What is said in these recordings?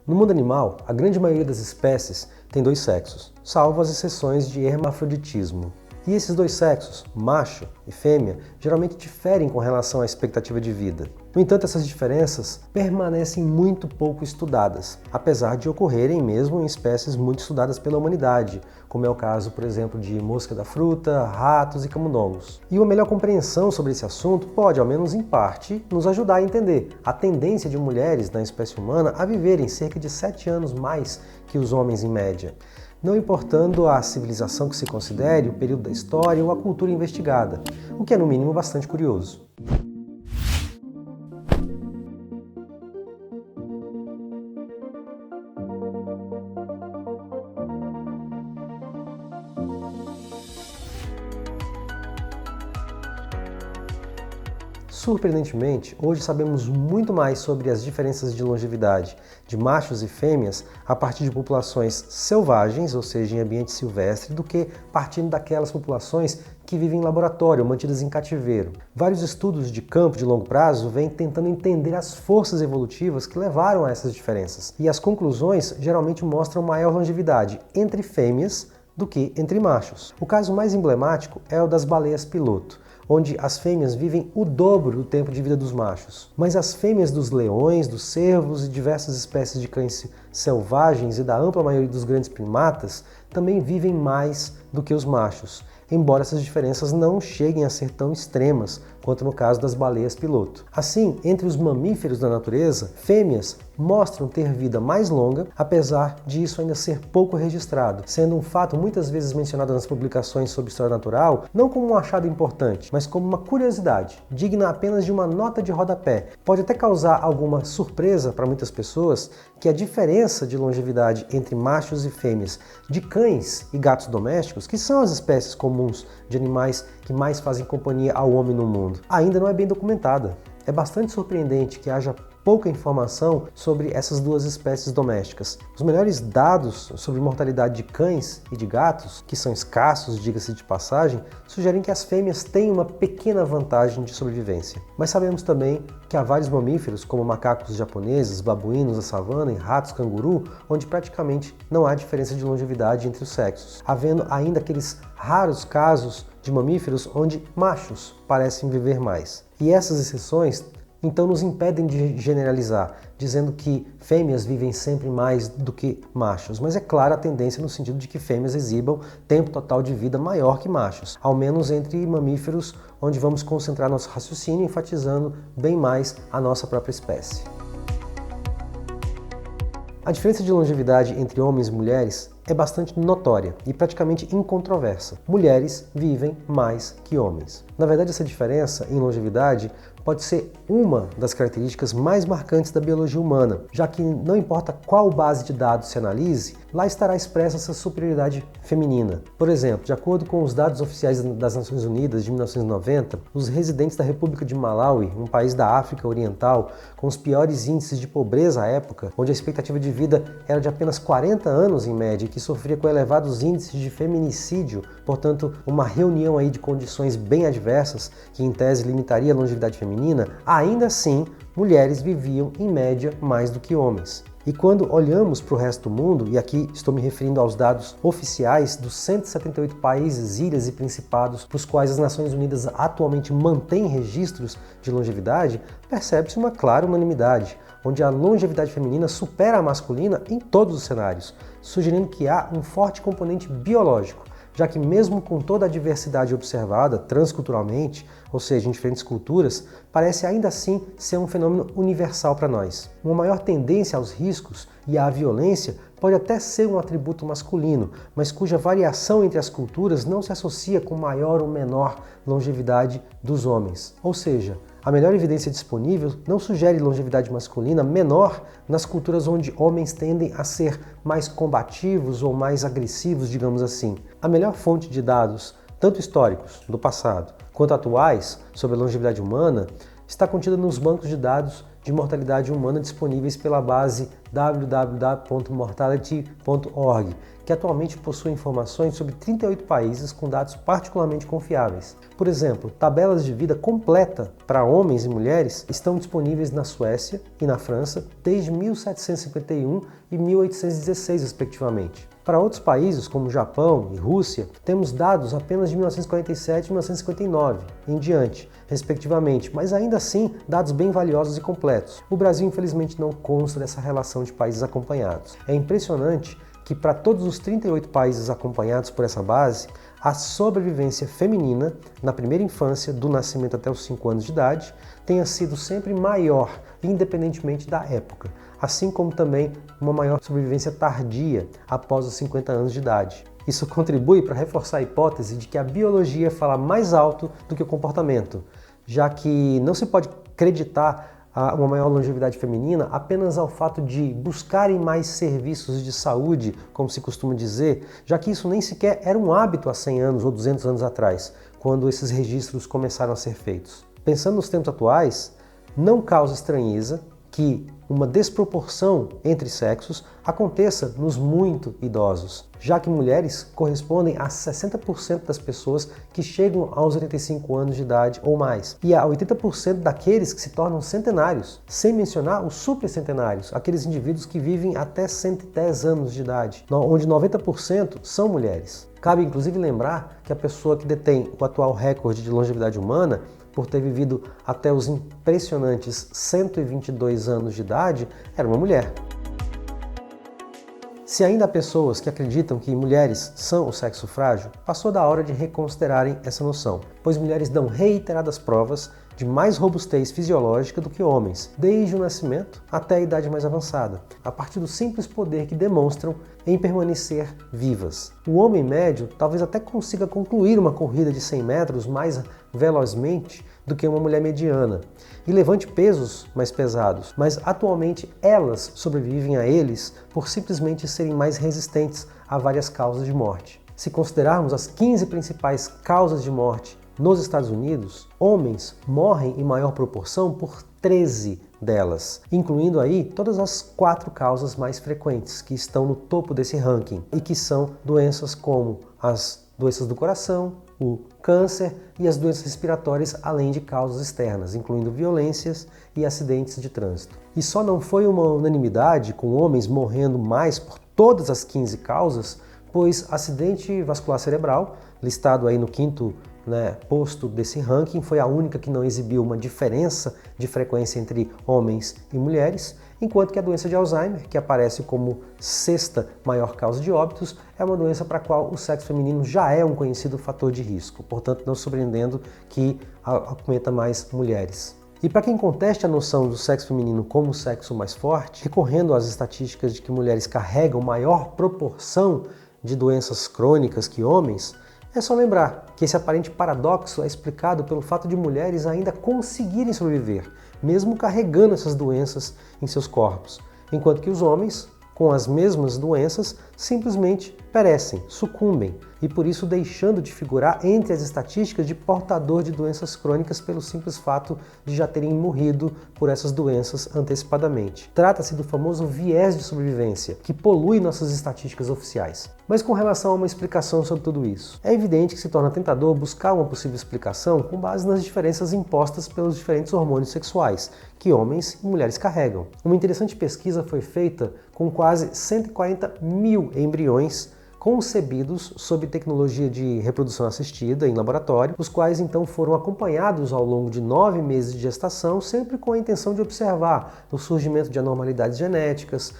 No mundo animal, a grande maioria das espécies tem dois sexos, salvo as exceções de hermafroditismo. E esses dois sexos, macho e fêmea, geralmente diferem com relação à expectativa de vida. No entanto, essas diferenças permanecem muito pouco estudadas, apesar de ocorrerem mesmo em espécies muito estudadas pela humanidade, como é o caso, por exemplo, de mosca da fruta, ratos e camundongos. E uma melhor compreensão sobre esse assunto pode, ao menos em parte, nos ajudar a entender a tendência de mulheres na espécie humana a viverem cerca de 7 anos mais que os homens em média, não importando a civilização que se considere, o período da história ou a cultura investigada, o que é no mínimo bastante curioso. Surpreendentemente, hoje sabemos muito mais sobre as diferenças de longevidade de machos e fêmeas a partir de populações selvagens, ou seja, em ambiente silvestre, do que partindo daquelas populações que vivem em laboratório, mantidas em cativeiro. Vários estudos de campo de longo prazo vêm tentando entender as forças evolutivas que levaram a essas diferenças, e as conclusões geralmente mostram maior longevidade entre fêmeas do que entre machos. O caso mais emblemático é o das baleias piloto, onde as fêmeas vivem o dobro do tempo de vida dos machos. Mas as fêmeas dos leões, dos cervos e diversas espécies de cães selvagens e da ampla maioria dos grandes primatas também vivem mais do que os machos, embora essas diferenças não cheguem a ser tão extremas quanto no caso das baleias piloto. Assim, entre os mamíferos da natureza, fêmeas mostram ter vida mais longa, apesar de isso ainda ser pouco registrado, sendo um fato muitas vezes mencionado nas publicações sobre história natural, não como um achado importante, mas como uma curiosidade, digna apenas de uma nota de rodapé. Pode até causar alguma surpresa para muitas pessoas que a diferença de longevidade entre machos e fêmeas de cães e gatos domésticos, que são as espécies comuns de animais que mais fazem companhia ao homem no mundo, ainda não é bem documentada. É bastante surpreendente que haja pouca informação sobre essas duas espécies domésticas. Os melhores dados sobre mortalidade de cães e de gatos, que são escassos, diga-se de passagem, sugerem que as fêmeas têm uma pequena vantagem de sobrevivência. Mas sabemos também que há vários mamíferos, como macacos japoneses, babuínos da savana e ratos canguru, onde praticamente não há diferença de longevidade entre os sexos, havendo ainda aqueles raros casos de mamíferos onde machos parecem viver mais. E essas exceções então nos impedem de generalizar, dizendo que fêmeas vivem sempre mais do que machos, mas é clara a tendência no sentido de que fêmeas exibam tempo total de vida maior que machos, ao menos entre mamíferos, onde vamos concentrar nosso raciocínio enfatizando bem mais a nossa própria espécie. A diferença de longevidade entre homens e mulheres é bastante notória e praticamente incontroversa. Mulheres vivem mais que homens. Na verdade, essa diferença em longevidade pode ser uma das características mais marcantes da biologia humana, já que não importa qual base de dados se analise, lá estará expressa essa superioridade feminina. Por exemplo, de acordo com os dados oficiais das Nações Unidas de 1990, os residentes da República de Malawi, um país da África Oriental, com os piores índices de pobreza à época, onde a expectativa de vida era de apenas 40 anos em média e que sofria com elevados índices de feminicídio, portanto, uma reunião aí de condições bem adversas, que em tese limitaria a longevidade feminina, ainda assim, mulheres viviam em média mais do que homens. E quando olhamos para o resto do mundo, e aqui estou me referindo aos dados oficiais dos 178 países, ilhas e principados para os quais as Nações Unidas atualmente mantêm registros de longevidade, percebe-se uma clara unanimidade, onde a longevidade feminina supera a masculina em todos os cenários, sugerindo que há um forte componente biológico, já que mesmo com toda a diversidade observada transculturalmente, ou seja, em diferentes culturas, parece ainda assim ser um fenômeno universal para nós. Uma maior tendência aos riscos e à violência pode até ser um atributo masculino, mas cuja variação entre as culturas não se associa com maior ou menor longevidade dos homens. Ou seja, a melhor evidência disponível não sugere longevidade masculina menor nas culturas onde homens tendem a ser mais combativos ou mais agressivos, digamos assim. A melhor fonte de dados, tanto históricos, do passado, quanto atuais, sobre a longevidade humana, está contida nos bancos de dados de mortalidade humana disponíveis pela base www.mortality.org, que atualmente possui informações sobre 38 países com dados particularmente confiáveis. Por exemplo, tabelas de vida completa para homens e mulheres estão disponíveis na Suécia e na França desde 1751 e 1816, respectivamente. Para outros países, como Japão e Rússia, temos dados apenas de 1947 e 1959 em diante, respectivamente, mas ainda assim dados bem valiosos e completos. O Brasil, infelizmente, não consta dessa relação de países acompanhados. É impressionante que para todos os 38 países acompanhados por essa base, a sobrevivência feminina na primeira infância, do nascimento até os 5 anos de idade, tenha sido sempre maior, independentemente da época, assim como também uma maior sobrevivência tardia após os 50 anos de idade. Isso contribui para reforçar a hipótese de que a biologia fala mais alto do que o comportamento, já que não se pode acreditar uma maior longevidade feminina apenas ao fato de buscarem mais serviços de saúde, como se costuma dizer, já que isso nem sequer era um hábito há 100 anos ou 200 anos atrás, quando esses registros começaram a ser feitos. Pensando nos tempos atuais, não causa estranheza que uma desproporção entre sexos aconteça nos muito idosos, já que mulheres correspondem a 60% das pessoas que chegam aos 85 anos de idade ou mais, e a 80% daqueles que se tornam centenários, sem mencionar os supercentenários, aqueles indivíduos que vivem até 110 anos de idade, onde 90% são mulheres. Cabe inclusive lembrar que a pessoa que detém o atual recorde de longevidade humana, por ter vivido até os impressionantes 122 anos de idade, era uma mulher. Se ainda há pessoas que acreditam que mulheres são o sexo frágil, passou da hora de reconsiderarem essa noção, pois mulheres dão reiteradas provas de mais robustez fisiológica do que homens, desde o nascimento até a idade mais avançada, a partir do simples poder que demonstram em permanecer vivas. O homem médio talvez até consiga concluir uma corrida de 100 metros mais velozmente do que uma mulher mediana e levante pesos mais pesados, mas atualmente elas sobrevivem a eles por simplesmente serem mais resistentes a várias causas de morte. Se considerarmos as 15 principais causas de morte nos Estados Unidos, homens morrem em maior proporção por 13 delas, incluindo aí todas as 4 causas mais frequentes que estão no topo desse ranking e que são doenças como as doenças do coração, o câncer e as doenças respiratórias, além de causas externas, incluindo violências e acidentes de trânsito. E só não foi uma unanimidade, com homens morrendo mais por todas as 15 causas, pois acidente vascular cerebral, listado aí no 5º posto desse ranking, foi a única que não exibiu uma diferença de frequência entre homens e mulheres, enquanto que a doença de Alzheimer, que aparece como 6ª maior causa de óbitos, é uma doença para a qual o sexo feminino já é um conhecido fator de risco, portanto não surpreendendo que acometa mais mulheres. E para quem conteste a noção do sexo feminino como o sexo mais forte, recorrendo às estatísticas de que mulheres carregam maior proporção de doenças crônicas que homens, é só lembrar que esse aparente paradoxo é explicado pelo fato de mulheres ainda conseguirem sobreviver, mesmo carregando essas doenças em seus corpos, enquanto que os homens, com as mesmas doenças, simplesmente perecem, sucumbem, e por isso deixando de figurar entre as estatísticas de portador de doenças crônicas pelo simples fato de já terem morrido por essas doenças antecipadamente. Trata-se do famoso viés de sobrevivência, que polui nossas estatísticas oficiais. Mas com relação a uma explicação sobre tudo isso, é evidente que se torna tentador buscar uma possível explicação com base nas diferenças impostas pelos diferentes hormônios sexuais que homens e mulheres carregam. Uma interessante pesquisa foi feita com quase 140 mil embriões concebidos sob tecnologia de reprodução assistida em laboratório, os quais então foram acompanhados ao longo de 9 meses de gestação, sempre com a intenção de observar o surgimento de anormalidades genéticas,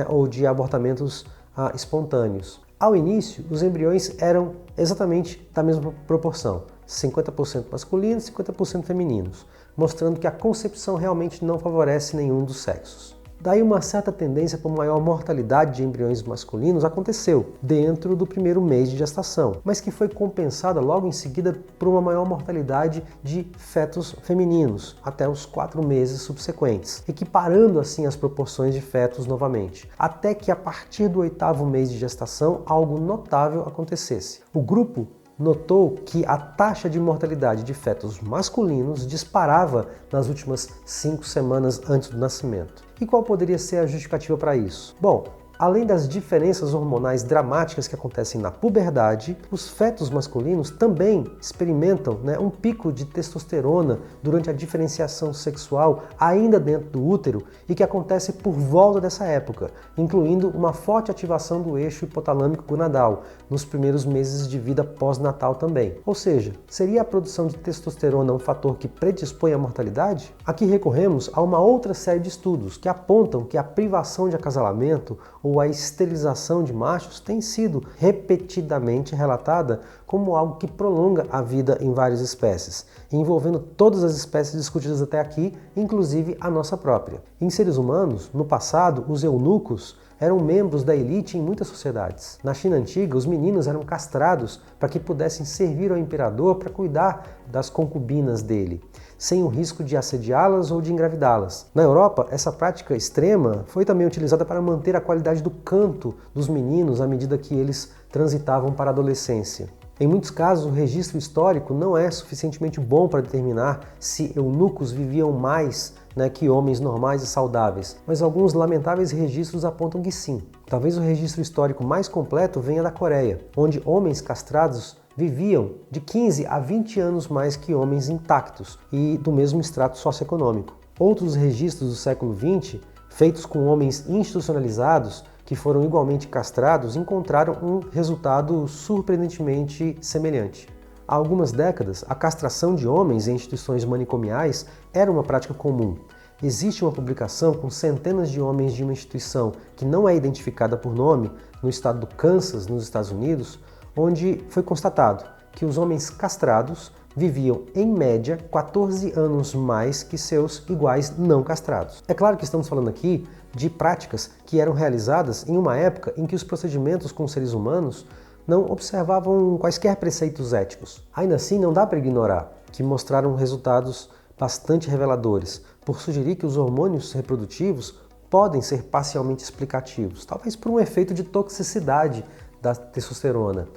ou de abortamentos espontâneos. Ao início, os embriões eram exatamente da mesma proporção, 50% masculinos e 50% femininos, mostrando que a concepção realmente não favorece nenhum dos sexos. Daí uma certa tendência para maior mortalidade de embriões masculinos aconteceu dentro do primeiro mês de gestação, mas que foi compensada logo em seguida por uma maior mortalidade de fetos femininos até os 4 meses subsequentes, equiparando assim as proporções de fetos novamente, até que a partir do 8º mês de gestação algo notável acontecesse. O grupo notou que a taxa de mortalidade de fetos masculinos disparava nas últimas 5 semanas antes do nascimento. E qual poderia ser a justificativa para isso? Bom, além das diferenças hormonais dramáticas que acontecem na puberdade, os fetos masculinos também experimentam um pico de testosterona durante a diferenciação sexual ainda dentro do útero e que acontece por volta dessa época, incluindo uma forte ativação do eixo hipotalâmico gonadal nos primeiros meses de vida pós-natal também. Ou seja, seria a produção de testosterona um fator que predispõe à mortalidade? Aqui recorremos a uma outra série de estudos que apontam que a privação de acasalamento ou a esterilização de machos tem sido repetidamente relatada como algo que prolonga a vida em várias espécies, envolvendo todas as espécies discutidas até aqui, inclusive a nossa própria. Em seres humanos, no passado, os eunucos eram membros da elite em muitas sociedades. Na China antiga, os meninos eram castrados para que pudessem servir ao imperador para cuidar das concubinas dele, sem o risco de assediá-las ou de engravidá-las. Na Europa, essa prática extrema foi também utilizada para manter a qualidade do canto dos meninos à medida que eles transitavam para a adolescência. Em muitos casos, o registro histórico não é suficientemente bom para determinar se eunucos viviam mais que homens normais e saudáveis, mas alguns lamentáveis registros apontam que sim. Talvez o registro histórico mais completo venha da Coreia, onde homens castrados viviam de 15 a 20 anos mais que homens intactos e do mesmo extrato socioeconômico. Outros registros do século XX, feitos com homens institucionalizados, que foram igualmente castrados, encontraram um resultado surpreendentemente semelhante. Há algumas décadas, a castração de homens em instituições manicomiais era uma prática comum. Existe uma publicação com centenas de homens de uma instituição que não é identificada por nome, no estado do Kansas, nos Estados Unidos, onde foi constatado que os homens castrados viviam, em média, 14 anos mais que seus iguais não castrados. É claro que estamos falando aqui de práticas que eram realizadas em uma época em que os procedimentos com seres humanos não observavam quaisquer preceitos éticos. Ainda assim, não dá para ignorar que mostraram resultados bastante reveladores, por sugerir que os hormônios reprodutivos podem ser parcialmente explicativos, talvez por um efeito de toxicidade da testosterona,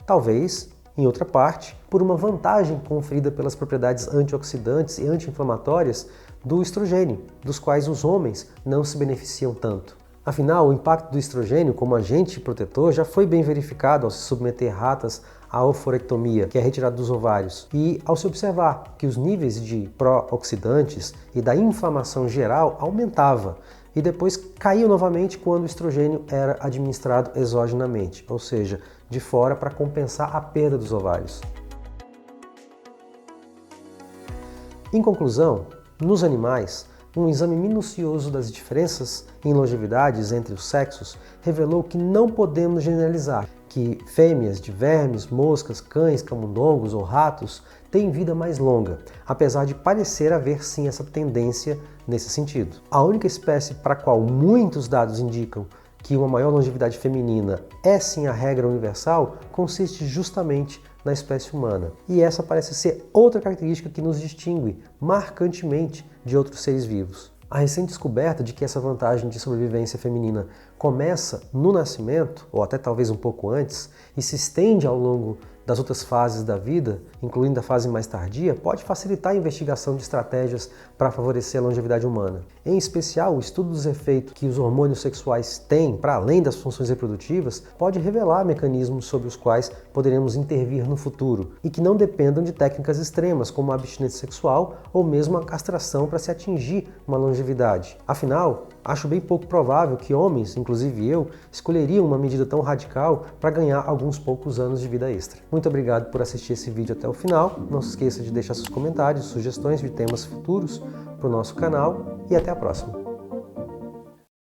talvez, em outra parte, por uma vantagem conferida pelas propriedades antioxidantes e anti-inflamatórias do estrogênio, dos quais os homens não se beneficiam tanto. Afinal, o impacto do estrogênio como agente protetor já foi bem verificado ao se submeter ratas à oforectomia, que é retirada dos ovários, e ao se observar que os níveis de pró-oxidantes e da inflamação geral aumentavam e depois caiu novamente quando o estrogênio era administrado exogenamente, ou seja, de fora para compensar a perda dos ovários. Em conclusão, nos animais, um exame minucioso das diferenças em longevidades entre os sexos revelou que não podemos generalizar, que fêmeas de vermes, moscas, cães, camundongos ou ratos têm vida mais longa, apesar de parecer haver sim essa tendência nesse sentido. A única espécie para a qual muitos dados indicam que uma maior longevidade feminina é sim a regra universal consiste justamente na espécie humana. E essa parece ser outra característica que nos distingue marcantemente de outros seres vivos. A recente descoberta de que essa vantagem de sobrevivência feminina começa no nascimento, ou até talvez um pouco antes, e se estende ao longo das outras fases da vida, incluindo a fase mais tardia, pode facilitar a investigação de estratégias para favorecer a longevidade humana. Em especial, o estudo dos efeitos que os hormônios sexuais têm para além das funções reprodutivas pode revelar mecanismos sobre os quais poderemos intervir no futuro e que não dependam de técnicas extremas como a abstinência sexual ou mesmo a castração para se atingir uma longevidade. Afinal, acho bem pouco provável que homens, inclusive eu, escolheriam uma medida tão radical para ganhar alguns poucos anos de vida extra. Muito obrigado por assistir esse vídeo até o final. Não se esqueça de deixar seus comentários, sugestões de temas futuros para o nosso canal e até a próxima.